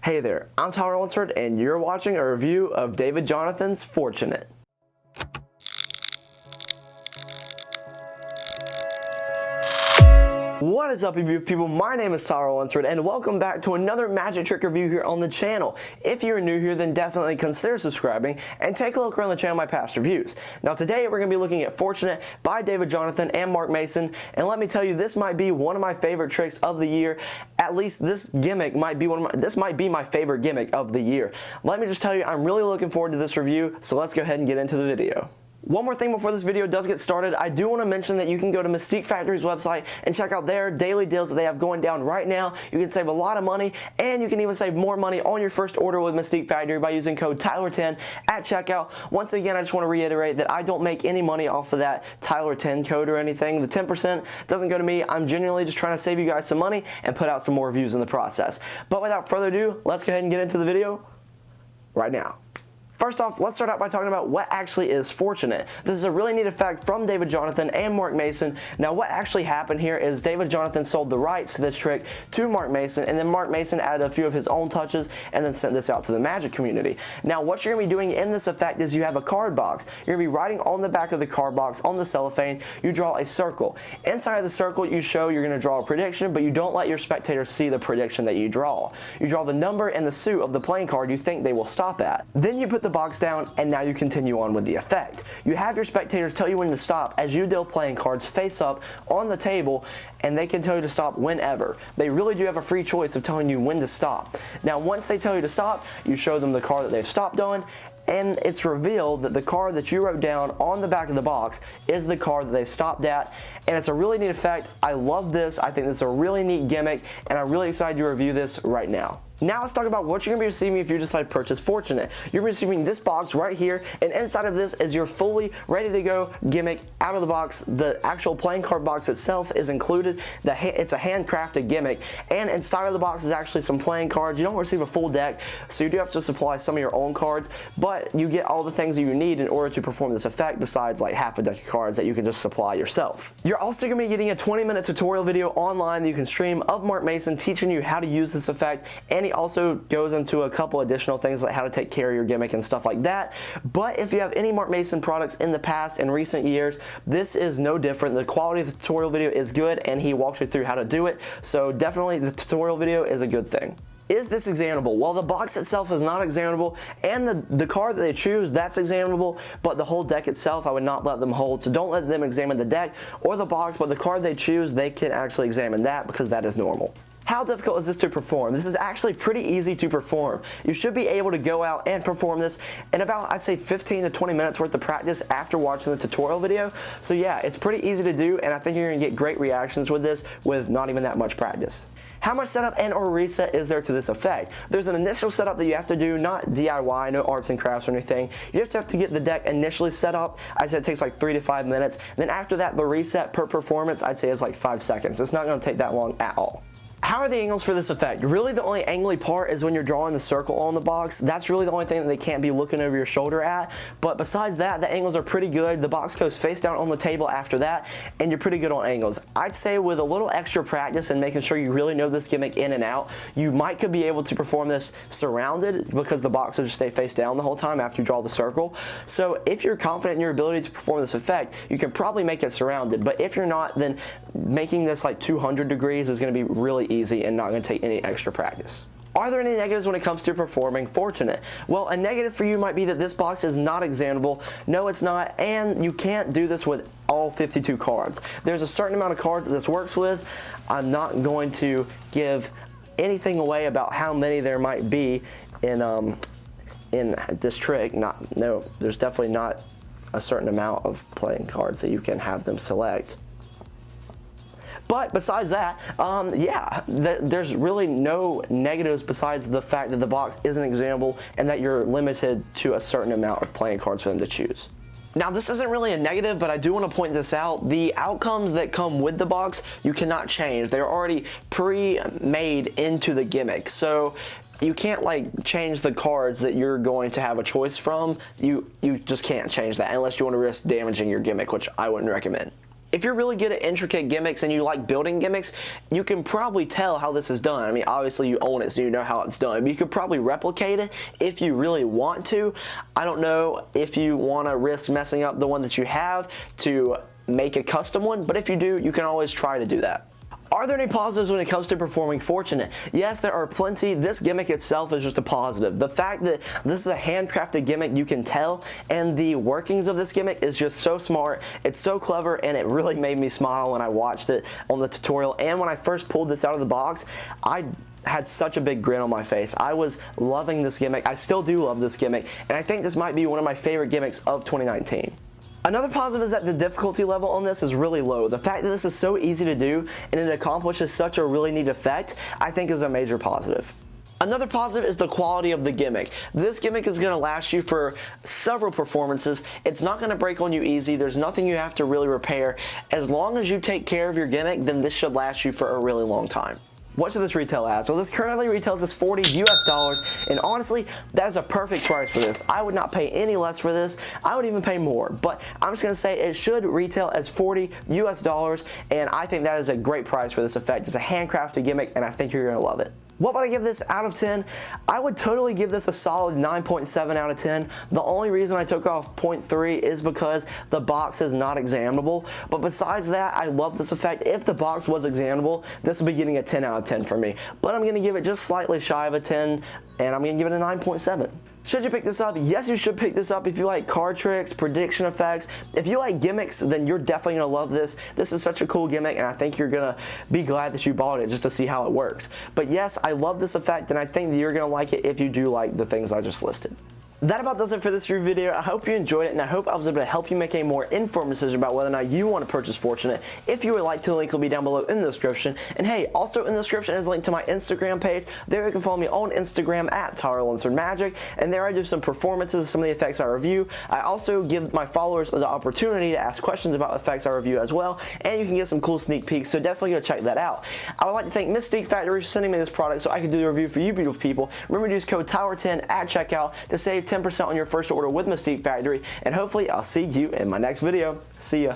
Hey there, I'm Lunsford, and you're watching a review of David Jonathon's Fourtunate. What is up, you beautiful people? My name is Lunsford, and welcome back to another magic trick review here on the channel. If you're new here, then definitely consider subscribing and take a look around the channel of my past reviews. Now today we're going to be looking at Fourtunate by David Jonathon and Mark Mason, and let me tell you, this might be one of my favorite tricks of the year. At least this gimmick might be this might be my favorite gimmick of the year. Let me just tell you, I'm really looking forward to this review, so let's go ahead and get into the video. One more thing before this video does get started, I do want to mention that you can go to Mystique Factory's website and check out their daily deals that they have going down right now. You can save a lot of money, and you can even save more money on your first order with Mystique Factory by using code Tyler10 at checkout. Once again, I just want to reiterate that I don't make any money off of that Tyler10 code or anything. The 10% doesn't go to me. I'm genuinely just trying to save you guys some money and put out some more reviews in the process. But without further ado, let's go ahead and get into the video right now. First off, let's start out by talking about what actually is Fourtunate. This is a really neat effect from David Jonathon and Mark Mason. Now, what actually happened here is David Jonathon sold the rights to this trick to Mark Mason, and then Mark Mason added a few of his own touches and then sent this out to the magic community. Now, what you're going to be doing in this effect is you have a card box. You're going to be writing on the back of the card box, on the cellophane, you draw a circle. Inside of the circle, you show you're going to draw a prediction, but you don't let your spectators see the prediction that you draw. You draw the number and the suit of the playing card you think they will stop at. Then you put the box down, and now you continue on with the effect. You have your spectators tell you when to stop as you deal playing cards face up on the table, and they can tell you to stop whenever. They really do have a free choice of telling you when to stop. Now, once they tell you to stop, you show them the card that they've stopped on, and it's revealed that the card that you wrote down on the back of the box is the card that they stopped at, and it's a really neat effect. I love this. I think this is a really neat gimmick, and I'm really excited to review this right now. Now let's talk about what you're going to be receiving if you decide to purchase Fourtunate. You're going to be receiving this box right here, and inside of this is your fully ready to go gimmick out of the box. The actual playing card box itself is included. It's a handcrafted gimmick, and inside of the box is actually some playing cards. You don't receive a full deck, so you do have to supply some of your own cards, but you get all the things that you need in order to perform this effect, besides like half a deck of cards that you can just supply yourself. You're also going to be getting a 20-minute tutorial video online that you can stream of Mark Mason teaching you how to use this effect, and he also goes into a couple additional things like how to take care of your gimmick and stuff like that. But if you have any Mark Mason products in the past and recent years, this is no different. The quality of the tutorial video is good, and he walks you through how to do it, so definitely the tutorial video is a good thing. Is this examinable? Well, the box itself is not examinable, and the card that they choose, that's examinable, but the whole deck itself, I would not let them hold. So don't let them examine the deck or the box, but the card they choose, they can actually examine that, because that is normal. How difficult is this to perform? This is actually pretty easy to perform. You should be able to go out and perform this in about, I'd say, 15 to 20 minutes worth of practice after watching the tutorial video. So yeah, it's pretty easy to do, and I think you're gonna get great reactions with this with not even that much practice. How much setup and or reset is there to this effect? There's an initial setup that you have to do, not DIY, no arts and crafts or anything. You just have to get the deck initially set up. I said it takes like 3 to 5 minutes. Then after that, the reset per performance, I'd say is like 5 seconds. It's not gonna take that long at all. How are the angles for this effect? Really, the only angly part is when you're drawing the circle on the box. That's really the only thing that they can't be looking over your shoulder at. But besides that, the angles are pretty good. The box goes face down on the table after that, and you're pretty good on angles. I'd say with a little extra practice and making sure you really know this gimmick in and out, you could be able to perform this surrounded, because the box will just stay face down the whole time after you draw the circle. So if you're confident in your ability to perform this effect, you can probably make it surrounded. But if you're not, then making this like 200 degrees is going to be really easy and not going to take any extra practice. Are there any negatives when it comes to performing Fourtunate? Well, a negative for you might be that this box is not examinable. No, it's not, and you can't do this with all 52 cards. There's a certain amount of cards that this works with. I'm not going to give anything away about how many there might be in this trick. No, there's definitely not a certain amount of playing cards that you can have them select. But besides that, yeah, there's really no negatives besides the fact that the box isn't examinable and that you're limited to a certain amount of playing cards for them to choose. Now, this isn't really a negative, but I do want to point this out. The outcomes that come with the box, you cannot change. They're already pre-made into the gimmick. So you can't like change the cards that you're going to have a choice from. You just can't change that unless you want to risk damaging your gimmick, which I wouldn't recommend. If you're really good at intricate gimmicks and you like building gimmicks, you can probably tell how this is done. I mean, obviously you own it, so you know how it's done. But you could probably replicate it if you really want to. I don't know if you want to risk messing up the one that you have to make a custom one, but if you do, you can always try to do that. Are there any positives when it comes to performing Fourtunate? Yes, there are plenty. This gimmick itself is just a positive. The fact that this is a handcrafted gimmick, you can tell, and the workings of this gimmick is just so smart. It's so clever, and it really made me smile when I watched it on the tutorial. And when I first pulled this out of the box, I had such a big grin on my face. I was loving this gimmick. I still do love this gimmick, and I think this might be one of my favorite gimmicks of 2019. Another positive is that the difficulty level on this is really low. The fact that this is so easy to do and it accomplishes such a really neat effect, I think is a major positive. Another positive is the quality of the gimmick. This gimmick is going to last you for several performances. It's not going to break on you easy. There's nothing you have to really repair. As long as you take care of your gimmick, then this should last you for a really long time. What should this retail as? Well, this currently retails as $40 US, and honestly, that is a perfect price for this. I would not pay any less for this. I would even pay more, but I'm just gonna say it should retail as $40 US, and I think that is a great price for this effect. It's a handcrafted gimmick, and I think you're gonna love it. What would I give this out of 10? I would totally give this a solid 9.7 out of 10. The only reason I took off 0.3 is because the box is not examinable. But besides that, I love this effect. If the box was examinable, this would be getting a 10 out of 10 for me. But I'm going to give it just slightly shy of a 10, and I'm going to give it a 9.7. Should you pick this up? Yes, you should pick this up if you like card tricks, prediction effects. If you like gimmicks, then you're definitely going to love this. This is such a cool gimmick, and I think you're going to be glad that you bought it just to see how it works. But yes, I love this effect, and I think that you're going to like it if you do like the things I just listed. That about does it for this review video. I hope you enjoyed it, and I hope I was able to help you make a more informed decision about whether or not you want to purchase Fourtunate. If you would like to, the link will be down below in the description. And hey, also in the description is a link to my Instagram page. There you can follow me on Instagram at Lunsford Magic, and there I do some performances of some of the effects I review. I also give my followers the opportunity to ask questions about effects I review as well, and you can get some cool sneak peeks, so definitely go check that out. I would like to thank Mystique Factory for sending me this product so I can do the review for you beautiful people. Remember to use code TOWER10 at checkout to save 10% on your first order with Mystique Factory, and hopefully I'll see you in my next video. See ya.